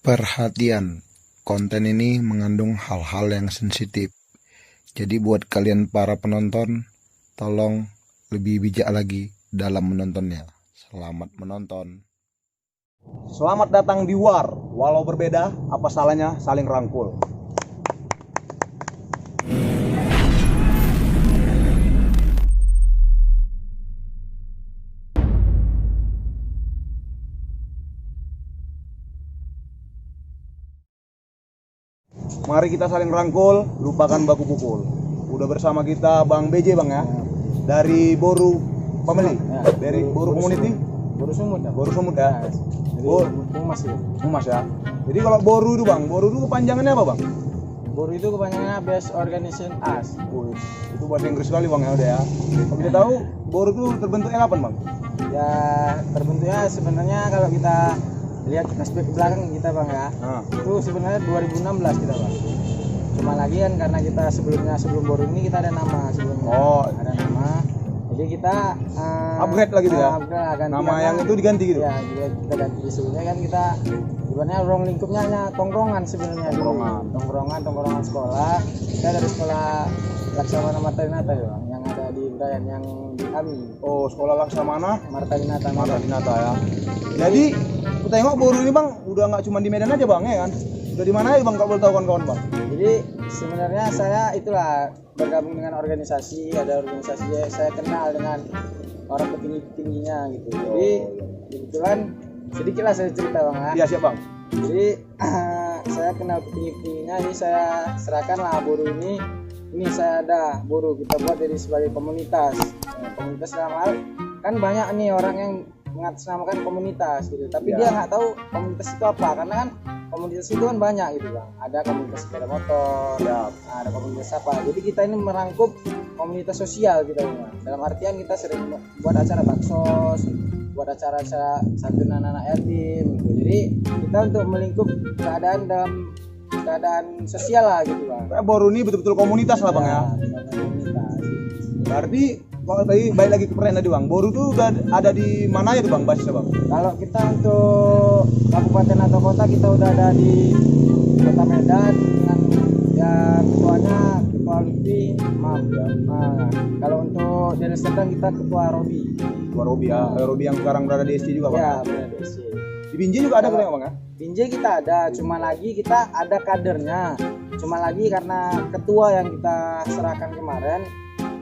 Perhatian, konten ini mengandung hal-hal yang sensitif. Jadi buat kalian para penonton, tolong lebih bijak lagi dalam menontonnya. Selamat menonton. Selamat datang di War. Walau berbeda, apa salahnya saling rangkul. Mari kita saling rangkul, lupakan baku pukul. Udah bersama kita Bang BJ Bang ya. Dari Boru Family, dari Boru Community. Boru Sumut ya? Boru Sumut ya. Humas ya? Humas ya. Jadi kalau Boru itu Bang, Boru itu kepanjangannya apa Bang? Boru itu kepanjangannya Base Organization Us. Itu bahasa Inggris sekali Bang ya udah ya. Kalau kita tahu Boru itu terbentuknya kapan Bang? Ya terbentuknya sebenarnya kalau kita lihat flashback ke belakang kita Bang ya. Itu sebenarnya 2016 kita Bang. Cuma lagi kan karena kita sebelum Boru ini kita ada nama sebelumnya. Ada nama. Jadi kita upgrade lagi gitu ya. Nama yang itu diganti gitu. Ya, kita ganti. Sebelumnya kan kita sebenarnya ruang lingkupnya hanya tongkrongan sebenarnya. Tongkrongan sekolah. Kita dari sekolah Laksamana Martalinata ya Bang, yang ada di Brayan yang di kami. Oh, sekolah Laksamana Martalinata ya. Jadi kita tengok Boru ini Bang, udah nggak cuma di Medan aja Bang ya kan? Udah di mana ya Bang kalau boleh tahu kawan-kawan Bang? Jadi sebenarnya saya itulah bergabung dengan organisasi, ada organisasi saya kenal dengan orang petingginya gitu. Jadi kebetulan sedikitlah saya cerita Bang ya. Iya siap Bang. Jadi saya kenal petingginya, ini saya serahkanlah Boru ini saya ada Boru kita buat jadi sebagai komunitas. Komunitas dalam hal kan banyak nih orang yang mengatasnamakan komunitas gitu, tapi dia nggak tahu komunitas itu apa, karena kan komunitas itu kan banyak gitu Bang. Ada komunitas sepeda motor, ada komunitas apa. Jadi kita ini merangkup komunitas sosial gitu Bang. Dalam artian kita sering buat acara baksos, buat acara-acara santunan anak yatim gitu. Jadi kita untuk melingkup keadaan dalam keadaan sosial lah gitu Bang. Boru ini betul-betul komunitas lah Bang ya. Komunitas. Berarti kalau tadi balik lagi ke pertanyaan tadi Bang, Boru itu udah ada di mana ya tuh Bang basisnya Bang? Kalau kita untuk kabupaten atau kota kita udah ada di Kota Medan dengan ya ketuanya Ketua Lutfi Mam ya. Kalau untuk Deli Serdang kita Ketua Robi. Ketua Robi ya, Robi yang sekarang berada di SC juga Bang? Ya berada di SC. Di Binjai juga ada kan Bang ya? Binjai kita ada, cuma lagi kita ada kadernya. Cuma lagi karena ketua yang kita serahkan kemarin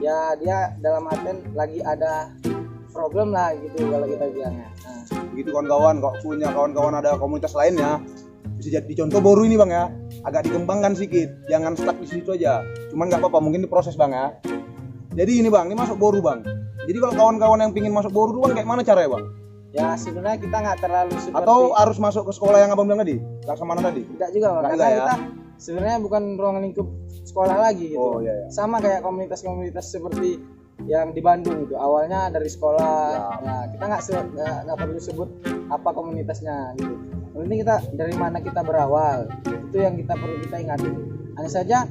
ya dia dalam artian lagi ada problem lah gitu kalau kita bilangnya. Begitu kawan-kawan, kok punya kawan-kawan ada komunitas lainnya bisa jadi contoh Boru ini Bang ya, agak dikembangkan sedikit, jangan stuck di situ aja. Cuman nggak apa-apa, mungkin diproses Bang ya. Jadi ini Bang, ini masuk Boru Bang. Jadi kalau kawan-kawan yang pingin masuk Boru Bang, kayak mana caranya Bang? Ya sebenarnya kita nggak terlalu seperti atau harus masuk ke sekolah yang Abang bilang tadi, Laksamana tadi? Tidak juga Bang, karena kita sebenarnya bukan ruang lingkup sekolah lagi gitu. Sama kayak komunitas-komunitas seperti yang di Bandung itu awalnya dari sekolah. Nah, kita nggak perlu sebut apa komunitasnya gitu. Yang penting kita dari mana kita berawal, itu yang kita ingat. Hanya saja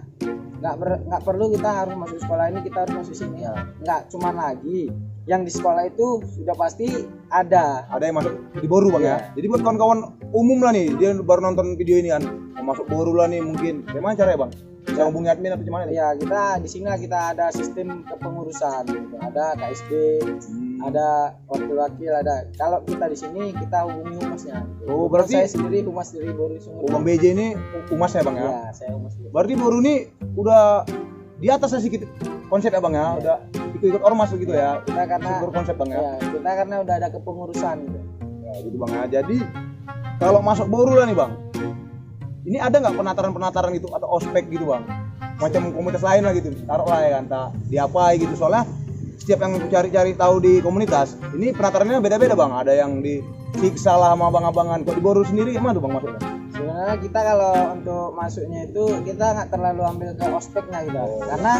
nggak perlu kita harus masuk sekolah ini, kita harus masuk sini ya. Nggak cuman lagi yang di sekolah itu sudah pasti ada yang masuk di Boru Bang ya. Jadi buat kawan-kawan umum lah nih, dia baru nonton video ini kan, mau masuk Boru lah nih mungkin. Gimana caranya Bang? Bisa hubungi admin atau gimana nih? Ya kita di sini kita ada sistem kepengurusan gitu. Ada KSB, ada wakil-wakil, ada. Kalau kita di sini kita hubungi humasnya. Oh berarti saya sendiri humas dari Boru Sumut. Bang BJ ini humas ya Bang ya? Iya, saya humas. Berarti Boru ini udah di atas sedikit konsep ya Bang ya? Udah ikut ormas gitu ya? Kita karena konsep Bang ya? Kita karena udah ada kepengurusan gitu. Ya gitu Bang ya. Jadi kalau masuk Boru lah nih Bang, ini ada nggak penataran gitu atau ospek gitu Bang? Macam komunitas lain lah gitu, taruh lah ya kan, tak diapai gitu. Soalnya setiap yang cari-cari tahu di komunitas, ini penatarannya beda-beda Bang. Ada yang disiksa lah sama abang-abangan. Kok di Boru sendiri gimana tuh Bang masuknya? Sebenarnya kita kalau untuk masuknya itu kita nggak terlalu ambil ke ospeknya gitu. Karena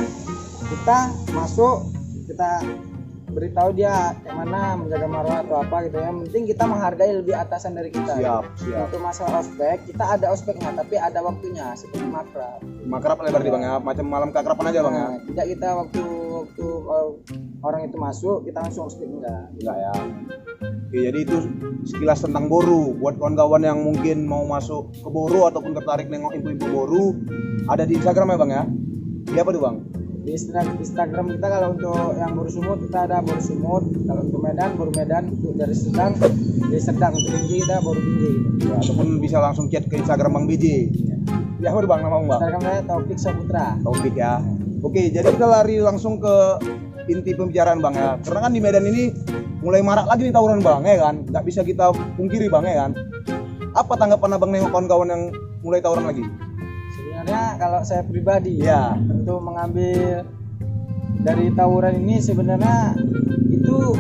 kita masuk, kita beritahu dia kayak mana menjaga marwah atau apa gitu. Yang penting kita menghargai lebih atasan dari kita. Siap. Untuk masalah ospek, kita ada ospeknya tapi ada waktunya seperti makrab. Makrab lebar di Bang ya, macam malam keakraban aja Bang ya. Tidak kita waktu orang itu masuk kita langsung ospek enggak ya. Oke, jadi itu sekilas tentang Boru. Buat kawan-kawan yang mungkin mau masuk ke Boru ataupun tertarik nengok info-info Boru, ada di Instagram ya Bang ya? Di apa tuh Bang? Di Instagram kita kalau untuk yang Boru Sumut kita ada Boru Sumut, kalau untuk Medan Boru Medan, untuk dari Serdang untuk Binjai kita Boru Binjai. Ya, ataupun bisa langsung chat ke Instagram Bang BJ. Ya apa tuh Bang nama Bang? Instagram saya Taufik Saputra. Taufik ya. Oke, jadi kita lari langsung ke inti pembicaraan Bang ya. Karena kan di Medan ini mulai marak lagi nih tawuran Bang ya kan. Nggak bisa kita pungkiri Bang ya kan. Apa tanggapan Abang nengok kawan-kawan yang mulai tawuran lagi? Sebenarnya kalau saya pribadi Ya. untuk mengambil dari tawuran ini sebenarnya itu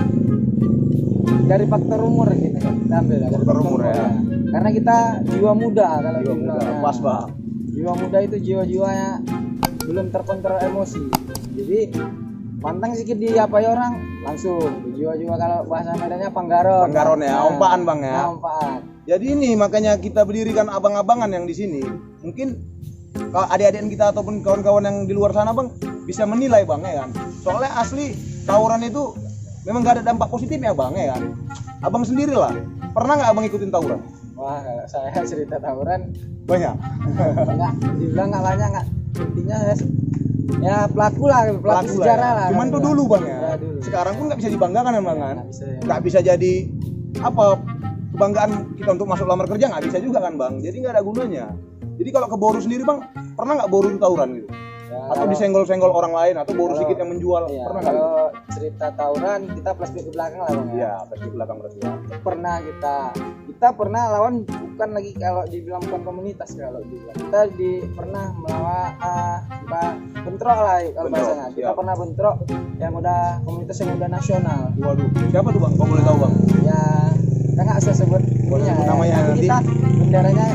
dari faktor umur gitu kan kita ambil dari Faktor umur ya. Karena kita jiwa muda kalau Jiwa gitu. muda, Nah, pas Bang. jiwa muda itu jiwa-jiwanya belum terkontrol emosi, jadi pantang sedikit diapai orang langsung jiwa-jiwa kalau bahasa Medannya panggaron. Panggaron ya, Nah, ompaan Bang ya. nah, ompaan. Jadi ini makanya kita berdirikan abang-abangan yang di sini. Mungkin kalau adik-adik kita ataupun kawan-kawan yang di luar sana Bang bisa menilai Bang ya kan. Soalnya asli tawuran itu memang gak ada dampak positifnya Bang ya kan. Abang sendiri lah, pernah nggak Abang ikutin tawuran? Wah, kalau saya cerita tawuran Banyak. enggak, dibilang nggak banyak, nggak, intinya saya ya pelaku sejarah lah. Cuman tuh dulu Bang ya. Ya, dulu. Sekarang pun nggak bisa dibanggakan ya Bang kan. Nggak bisa, ya. Nggak bisa jadi apa kebanggaan kita untuk masuk lamar kerja, nggak bisa juga kan Bang. Jadi nggak ada gunanya. Jadi kalau ke Boru sendiri Bang, pernah nggak Boru itu tawuran gitu? Ya, Atau kalau- disenggol-senggol orang lain atau Boru kalau- sedikit yang menjual? Iya, Pernah nggak? kalau cerita tawuran kita flashback ke belakang lah Bang. ya. Iya, pasti belakang berarti ya. Pernah kita pernah lawan, bukan lagi kalau dibilang bukan komunitas, kalau dibilang kita pernah melawan bentrok lah kalau Bentrok, bahasanya. Kita siap. pernah bentrok yang udah komunitas yang udah nasional. Waduh, siapa tuh Bang? Kau boleh tahu Bang? Ya kita nggak usah sebut Boleh ininya, sebut ya. namanya Tapi nanti. kita benderanya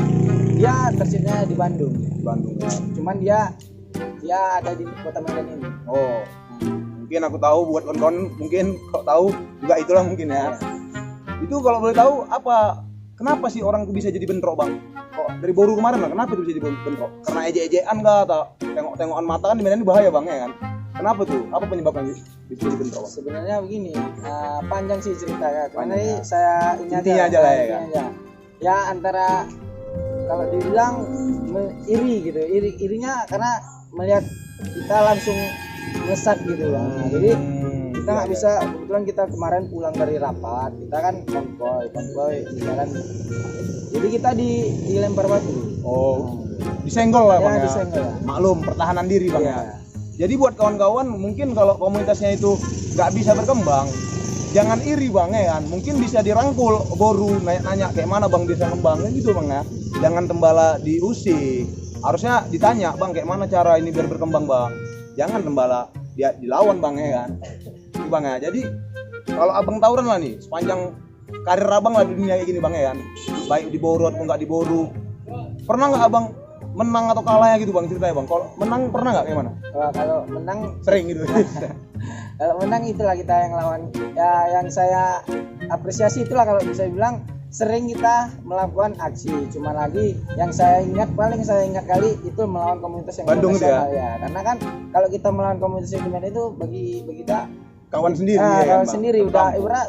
dia tersiapnya di Bandung, Bandung ya. cuman dia ada di kota Medan ini. Oh, mungkin aku tahu buat kawan-kawan mungkin kau tahu juga itulah mungkin ya. Itu kalau boleh tahu apa kenapa sih orang tuh bisa jadi bentrok Bang? Kok dari Boru kemarin lah kenapa tuh bisa jadi bentrok? Karena ejek-ejekan kah atau tengok-tengokan mata kan di Medan ini bahaya Bang ya kan? Kenapa tuh? Apa penyebabnya bisa jadi bentrok Bang? Sebenarnya begini, panjang sih ceritanya. Karena Panjang, ini ya. saya ini Intinya aja lah ya kan? intinya aja. Ya antara kalau dibilang iri gitu, irinya karena melihat kita langsung ngesat gitu Bang. Nah, jadi kita nggak bisa, kebetulan kita kemarin pulang dari rapat, kita kan konvoy di jalan, jadi kita dilempar batu. Oh, disenggol lah Ya, Bang ya. disenggol lah. Maklum pertahanan diri Bang Iya. ya. Jadi buat kawan-kawan mungkin kalau komunitasnya itu nggak bisa berkembang, jangan iri Bang ya kan. Mungkin bisa dirangkul Boru, nanya kayak mana Bang bisa ngembangnya gitu Bang ya. Jangan tembala diusik. Harusnya ditanya Bang kayak mana cara ini biar berkembang Bang. Jangan tembala dia dilawan Bang ya kan. Ini Bang ya. Jadi kalau Abang tawuran lah nih sepanjang karir Abang lah di dunia kayak gini Bang ya kan. Baik di Boru atau nggak di Boru. Pernah nggak Abang menang atau kalahnya gitu Bang ceritanya Bang? Kalau menang pernah nggak kayak mana? Wah, kalau menang Sering gitu. Kalau menang itulah kita yang lawan. Ya yang saya apresiasi itulah kalau bisa bilang sering kita melakukan aksi. Cuma lagi yang paling saya ingat kali itu melawan komunitas yang Bandung itu nasional, ya. Karena kan kalau kita melawan komunitas yang di Medan itu bagi kita Kawan sendiri ya kawan kan, Bang? sendiri udah ibarat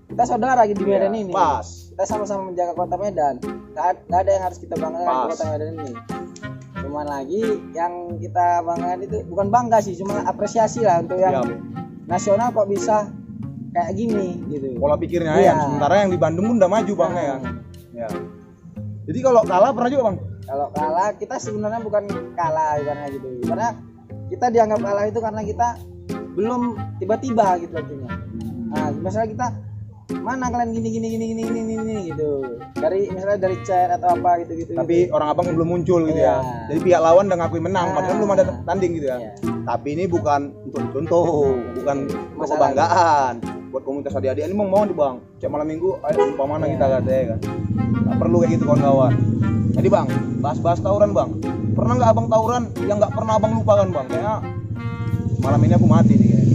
kita saudara gitu di Medan Iya, ini. pas. Kita sama-sama menjaga kota Medan. Nggak ada yang harus kita banggakan di Pas. kota Medan ini. Cuman lagi yang kita banggakan itu bukan bangga sih, cuma apresiasi lah untuk yang Siap. nasional kok bisa kayak gini gitu. Pola pikirnya Iya. ya. Sementara yang di Bandung pun udah maju Bang ya kan. Ya. Jadi kalau kalah pernah juga Bang? Kalau kalah kita sebenarnya bukan kalah ibaratnya gitu. Karena kita dianggap kalah itu karena kita belum tiba-tiba gitu artinya. Nah, misalnya kita mana kalian gini gitu. Misalnya dari chat atau apa gitu. Tapi orang Abang belum muncul gitu ya. Iya. Jadi pihak lawan udah ngakui menang, padahal Ah. belum ada tanding gitu ya. Iya. Tapi ini bukan untuk contoh, bukan untuk Masalah. kebanggaan. Buat komunitas adik-adik ini mau nih Bang. Cek malam minggu, ayo lupa mana Iya. kita katanya kan. Nggak perlu kayak gitu kawan-kawan. Jadi Bang, bahas-bahas tawuran Bang. Pernah nggak Abang tawuran yang nggak pernah Abang lupakan Bang? Kayak malam ini aku mati nih kayaknya.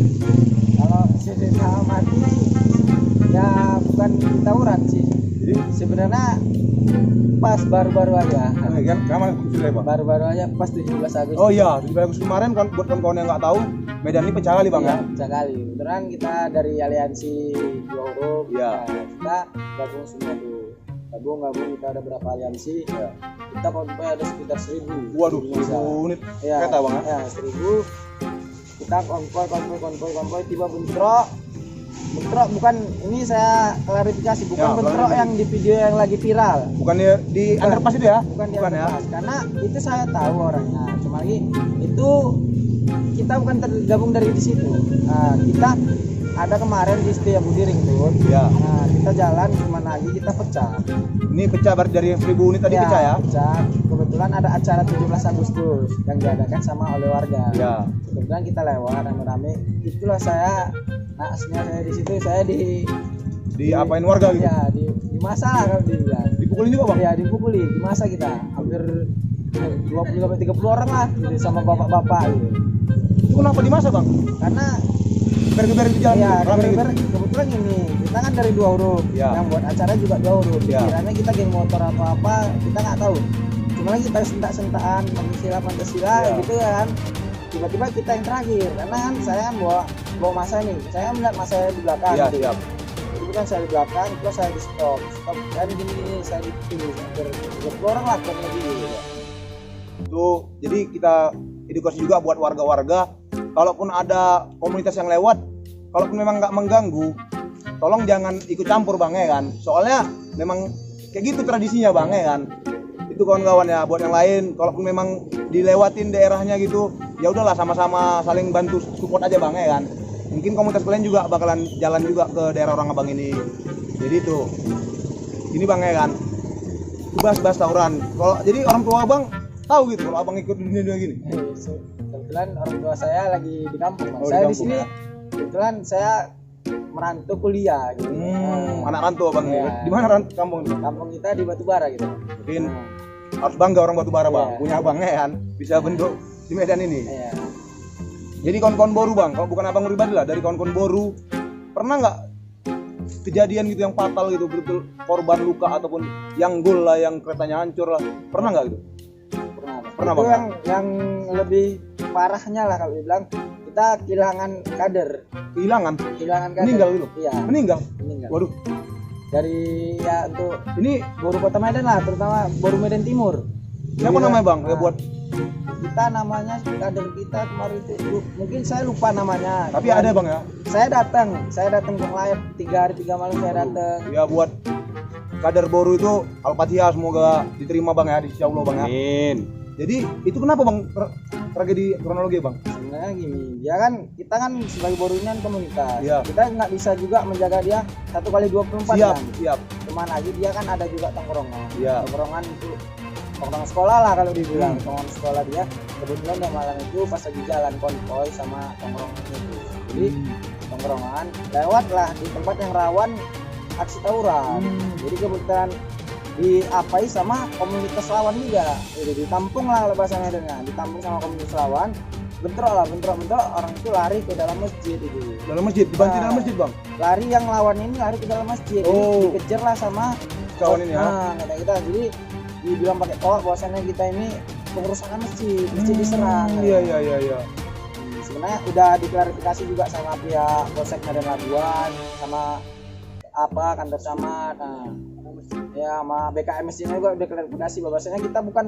Kalau cerita mati ya bukan tawuran sih. Jadi Sebenarnya pas baru-baru aja. kan kamu sudah Bang. Baru-baru aja pas 17 Agustus. Oh iya, 17 Agustus kemarin kan buat kawan-kawan yang nggak tahu, Medan ini pecah kali Bang ya. Iya, pecah kali. Beneran kita dari aliansi dua huruf. Iya. Nah, kita gabung semua tuh. Gabung kita ada berapa aliansi? Ya. Kita konvoy ada sekitar 1.000. Waduh, di Indonesia. 1.000 unit Ya, kereta bang ya? Ya, 1.000. Kita konvoy tiba bentrok bukan, ini saya klarifikasi, bukan Ya, bentrok yang di video yang lagi viral, Bukan di underpass itu ya? bukan di ya? underpass. Karena itu saya tahu orangnya, cuma lagi itu kita bukan tergabung dari di situ. Nah, kita ada kemarin di Setiabudi Ring Road. Ya. Nah, kita jalan cuma lagi kita pecah. Ini pecah berarti dari 1.000 unit tadi pecah ya? Pecah. Kebetulan ada acara 17 Agustus yang diadakan sama oleh warga. Ya. Kebetulan kita lewat rame-rame. Itulah saya naasnya saya di situ, saya Diapain warga gitu? ya di masa lah kalau dibilang. Dipukulin juga bang? Ya dipukuli di masa kita hampir 20-30 orang lah gitu, sama bapak-bapak gitu. Itu kenapa di masa bang? Karena Geber-geber di jalan ya gitu, rame gitu? kebetulan ini kita kan dari 2 huruf, Ya. yang buat acara juga 2 huruf. Ya. Kiranya kita geng motor atau apa kita nggak tahu. Cuma lagi kita sentak-sentakan Pancasila Ya. gitu kan. Tiba-tiba kita yang terakhir, karena kan saya kan bawa masa nih, saya melihat masa di belakang. Iya, gitu. siap. Itu kan saya di belakang, terus saya di stop dan gini saya dipilih hampir 30 orang lah kurang lebih gitu. Itu jadi kita edukasi juga buat warga-warga, kalaupun ada komunitas yang lewat, kalaupun memang nggak mengganggu, tolong jangan ikut campur bang ya kan, soalnya memang kayak gitu tradisinya bang ya kan. Itu kawan-kawan ya, buat yang lain kalaupun memang dilewatin daerahnya gitu, ya udahlah sama-sama saling bantu support aja bang ya kan. Mungkin komunitas kalian juga bakalan jalan juga ke daerah orang abang ini. Jadi itu ini bang ya kan, itu bahas tawuran. Kalau jadi orang tua abang tahu gitu kalau abang ikut dunia gini. Kebetulan orang tua saya lagi di kampung, Bang. Oh, di Saya di kampung, sini ya? kebetulan saya merantau kuliah gitu. Anak rantau abang Iya. di mana kampung itu? Kampung kita di Batubara gitu. Mungkin harus bangga orang Batubara bang, Iya. punya abangnya kan, bisa bentuk di Medan ini. Iya. Jadi kawan-kawan Boru bang, kalau bukan abang pribadi lah, dari kawan-kawan Boru, pernah nggak kejadian gitu yang fatal gitu, betul korban luka ataupun yang gol lah, yang keretanya hancur lah, pernah nggak gitu? Pernah, Itu Bang. yang lebih parahnya lah kalau dibilang, kita kehilangan kader. Kehilangan, Kader. meninggal gitu? Iya. Meninggal. Meninggal. Waduh, Dari ya untuk ini Boru Kota Medan lah, terutama Boru Medan Timur. siapa namanya bang? Ya Nah, buat, kita namanya kader kita kemarin itu mungkin saya lupa namanya. tapi ada bang ya. Saya datang ke live 3 hari 3 malam saya datang. Ya buat kader Boru itu Al-Fatihah, semoga diterima bang ya di sisi Allah bang ya. Amin. Jadi itu kenapa bang tragedi kronologi bang? Sebenarnya gini, dia kan kita kan sebagai Boru ini kan komunitas. Iya. Kita nggak bisa juga menjaga dia 1x24 Siap, kan. siap. Cuman lagi dia kan ada juga tongkrongan. Iya. Tongkrongan itu tongkrongan sekolah lah kalau dibilang. Tongkrongan sekolah dia kebetulan yang malam itu pas lagi jalan konvoy sama tongkrongan itu. Jadi tongkrongan lewat lah di tempat yang rawan aksi tawuran. Jadi kebetulan diapai sama komunitas lawan juga. Jadi ditampung lah kalau bahasa Medannya, ditampung sama komunitas lawan. Bentrok orang itu lari ke dalam masjid itu. Dalam masjid, dibantu Nah. dalam masjid bang. Lari yang lawan ini lari ke dalam masjid. Oh. Jadi dikejar lah sama Kawan ini ya. Nah, kata kita. Jadi dibilang pakai tolak bahwasannya kita ini pengerusakan masjid diserang. Iya. Sebenarnya udah diklarifikasi juga sama pihak Polsek Medan Labuan, sama kantor camat. Nah, ya sama BKM masjidnya juga udah klarifikasi bahwasanya kita bukan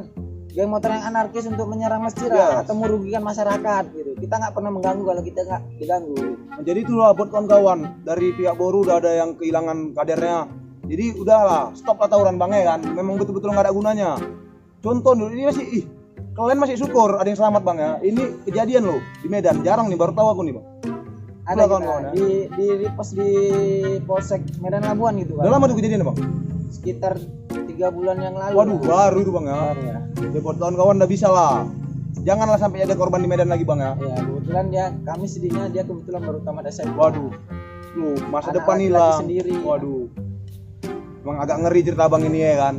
geng motor yang anarkis untuk menyerang masjid Iya. atau merugikan masyarakat gitu. Kita nggak pernah mengganggu kalau kita nggak diganggu. Nah, jadi itulah buat kawan-kawan dari pihak Boru udah ada yang kehilangan kadernya. Jadi udahlah, stop lah tawuran bang ya kan. Memang betul-betul nggak ada gunanya. Contoh dulu ini masih, kalian masih syukur ada yang selamat bang ya. Ini kejadian loh di Medan, jarang nih, baru tahu aku nih bang. Ada Itulah kita kawan-kawan ya. di repost di Polsek Medan Labuan gitu kan. Udah lama tuh kejadian bang? Sekitar 3 bulan yang lalu. Waduh, baru itu bang ya. Baru ya. Ya buat kawan-kawan udah bisa lah. Janganlah sampai ada korban di Medan lagi bang ya. Ya kebetulan kami sedihnya dia kebetulan baru tamat SMP. Waduh, lu masa Anak depan laki-laki hilang. sendiri. Waduh, emang agak ngeri cerita abang ini ya kan.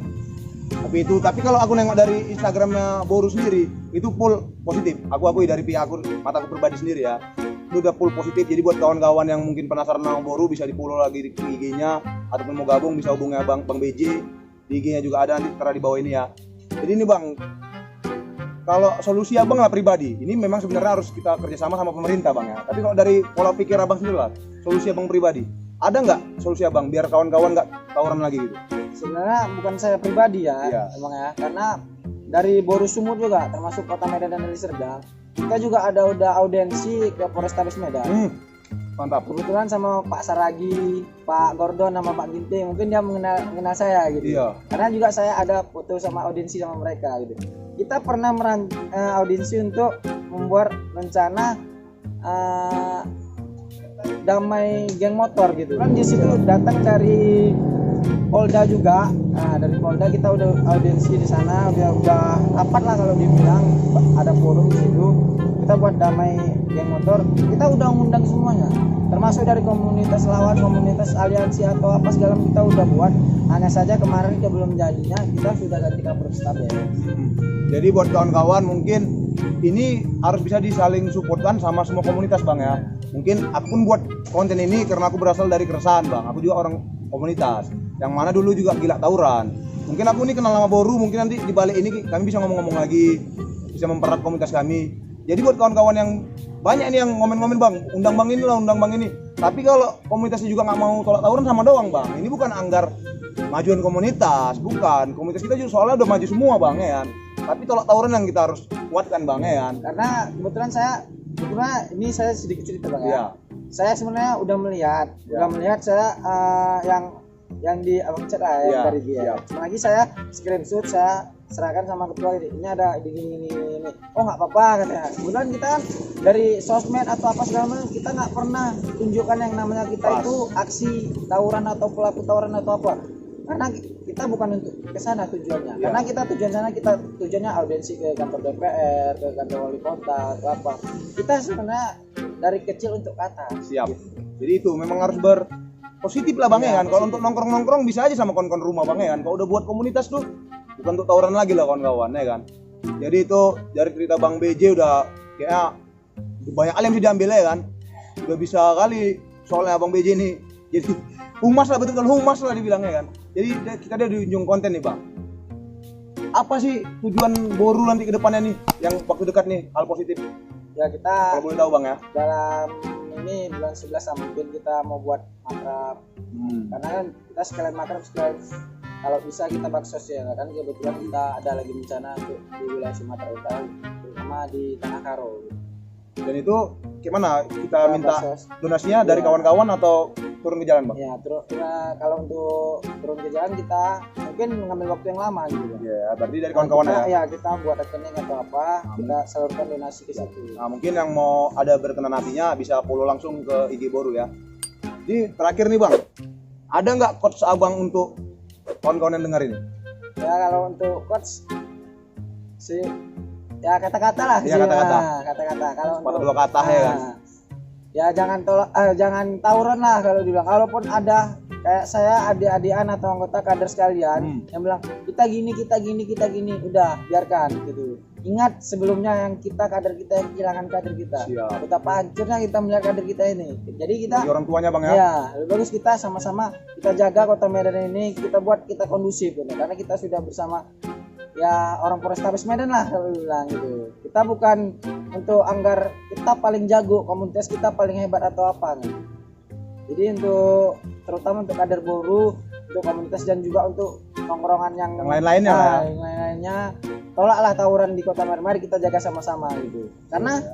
Tapi kalau aku nengok dari Instagramnya Boru sendiri, itu full positif. Aku akui dari pihak aku, mataku pribadi sendiri ya. Itu udah full positif. Jadi buat kawan-kawan yang mungkin penasaran sama Boru bisa di follow lagi di IG-nya, ataupun mau gabung bisa hubungi Bang BJ. Di IG-nya juga ada, nanti tertera di bawah ini ya. Jadi ini bang, kalau solusi abang lah pribadi, ini memang sebenarnya harus kita kerjasama sama pemerintah bang ya. Tapi kalau dari pola pikir abang sendiri lah, solusi abang pribadi, ada nggak solusi abang biar kawan-kawan nggak tawuran lagi gitu? Sebenarnya bukan saya pribadi ya, Iya. emang ya, karena dari Boru Sumut juga, termasuk Kota Medan dan Deli Serdang, kita juga udah audiensi ke Polrestabes Medan. Mantap. Kebetulan sama Pak Saragi, Pak Gordon, sama Pak Ginting, mungkin dia mengenal saya gitu. Iya. Karena juga saya ada foto sama audiensi sama mereka gitu. Kita pernah audiensi untuk membuat rencana damai geng motor gitu. Kan di situ datang dari Polda juga. Nah, dari Polda kita udah audiensi di sana, udah rapat lah kalau dibilang, ada forum di situ. Kita buat damai geng motor. Kita udah ngundang semuanya. Termasuk dari komunitas lawan, komunitas aliansi atau apa segala kita udah buat. Hanya saja kemarin belum jadinya, kita sudah ganti Kapolrestab ya. Jadi buat kawan-kawan mungkin ini harus bisa disaling supportkan sama semua komunitas bang ya. Mungkin aku pun buat konten ini karena aku berasal dari keresahan bang. Aku juga orang komunitas yang mana dulu juga gila tawuran. Mungkin aku ini kenal sama Boru, mungkin nanti di balik ini kami bisa ngomong-ngomong lagi, bisa mempererat komunitas kami. Jadi buat kawan-kawan yang banyak ini yang ngomen-ngomen bang, undang bang ini lah, undang bang ini. Tapi kalau komunitasnya juga nggak mau tolak tawuran sama doang bang. Ini bukan anggar majuan komunitas, bukan. Komunitas kita juga soalnya udah maju semua bang ya kan. Tapi tolak tawuran yang kita harus kuatkan bang ya kan. Karena kebetulan ini saya sedikit cerita bang ya. Iya. Saya sebenarnya udah melihat saya yang di abang chat lah Iya, dari dia. iya. Lagi saya screenshot, saya serahkan sama ketua ini ada gini. Oh nggak apa-apa katanya. Kemudian kita kan dari sosmed atau apa segala macam kita nggak pernah tunjukkan yang namanya kita itu aksi tawuran atau pelaku tawuran atau apa. Karena kita bukan untuk ke sana tujuannya. Iya. Karena kita tujuannya audiensi ke kantor DPR, ke kantor wali kota, atau apa. Kita sebenarnya dari kecil untuk ke atas. Siap. Jadi itu memang harus berpositif lah bang ya kan. Kalau untuk nongkrong-nongkrong bisa aja sama kawan-kawan rumah bang ya kan. Kalau udah buat komunitas tuh bukan untuk tawuran lagi lah kawan-kawan ya kan. Jadi itu dari cerita bang BJ udah kayaknya banyak hal yang bisa diambil ya kan. Udah bisa kali soalnya abang BJ ini jadi humas lah, betul humas lah dibilangnya kan. Jadi kita ada di ujung konten nih bang. Apa sih tujuan Boru nanti ke depannya nih yang waktu dekat nih hal positif? Ya kita Kalau boleh tahu bang ya. dalam ini bulan 11 mungkin kita mau buat makrab. Karena kan kita sekalian makrab sekalian kalau bisa kita baksos ya kan, kebetulan kita ada lagi rencana untuk di wilayah Sumatera Utara terutama di Tanah Karo. Dan itu gimana? Kita minta baksos. donasinya dari kawan-kawan atau turun ke jalan bang? Ya, kalau untuk turun ke jalan kita mungkin mengambil waktu yang lama gitu. Ya, berarti dari kawan-kawan kita, ya. kita buat rekening atau apa, kita salurkan donasi ke situ. Nah, mungkin yang mau ada berkenan hatinya bisa follow langsung ke IG Boru ya. Jadi terakhir nih bang, ada nggak quotes abang untuk kawan-kawan yang dengerin? Ya kalau untuk coach sih ya kata-kata lah Ya, sih. kata-kata. Nah, kata-kata. Kalau Sepatah untuk dua kata ya kan. Ya jangan tawuran lah kalau dibilang. Kalaupun ada kayak saya adik-adikan atau anggota kader sekalian yang bilang kita gini, udah biarkan gitu. Ingat sebelumnya yang kader kita yang kehilangan kader kita. Siap. Betapa hancurnya kita melihat kader kita ini. Jadi kita Bagi orang tuanya bang ya. ya lebih bagus kita sama-sama kita jaga Kota Medan ini, kita buat kita kondusif gitu. Karena kita sudah bersama ya orang Polrestabes Medan lah kalau bilang gitu. Kita bukan untuk anggar kita paling jago, komunitas kita paling hebat atau apa gitu. Jadi untuk terutama untuk kader Boru, untuk komunitas dan juga untuk nongkrongan yang lain-lainnya lah ya. yang lain-lainnya, tolaklah tawuran di Kota Medan. Mari kita jaga sama-sama gitu. Karena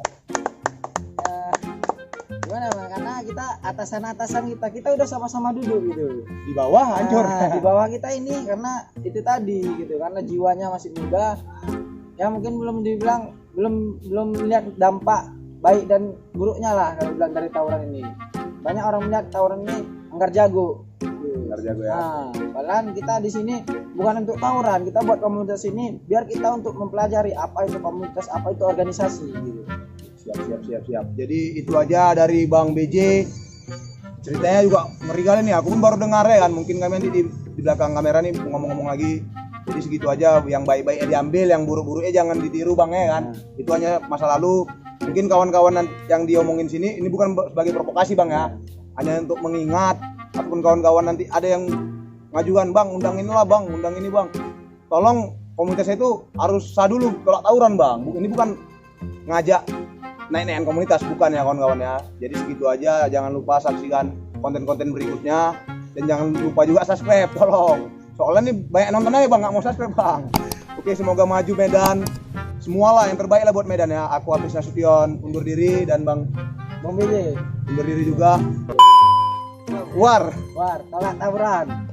gimana Bang? Karena kita atasan kita udah sama-sama duduk gitu. Di bawah hancur. Di bawah kita ini karena itu tadi gitu, karena jiwanya masih muda. Ya mungkin belum melihat dampak baik dan buruknya lah kalau bilang dari tawuran ini. Banyak orang melihat tawuran ini anggar jago. Anggar jago ya. Nah, padahal kita di sini bukan untuk tawuran, kita buat komunitas ini biar kita untuk mempelajari apa itu komunitas, apa itu organisasi gitu. Siap. Jadi itu aja dari Bang BJ. Ceritanya juga ngeri kali nih. Aku pun baru dengar ya kan. Mungkin kami nanti di belakang kamera nih ngomong-ngomong lagi. Jadi segitu aja. Yang baik-baiknya diambil, yang buruk-buruknya jangan ditiru bang ya kan. Itu hanya masa lalu. Mungkin kawan-kawan yang diomongin sini ini bukan sebagai provokasi bang ya. Hanya untuk mengingat. Ataupun kawan-kawan nanti ada yang ngajukan bang, undang inilah bang, undang ini bang. Tolong komunitasnya itu harus sah dulu tolak tawuran bang. Ini bukan ngajak naik-naikan komunitas, bukan ya kawan-kawan ya. Jadi segitu aja, jangan lupa saksikan konten-konten berikutnya. Dan jangan lupa juga subscribe, tolong. Soalnya nih banyak nonton aja bang, nggak mau subscribe bang. Oke, semoga maju Medan. Semualah yang terbaik lah buat Medan ya. Aku Hafiz Nasution undur diri dan bang Bang Billy, undur diri juga. War. tolak tawuran.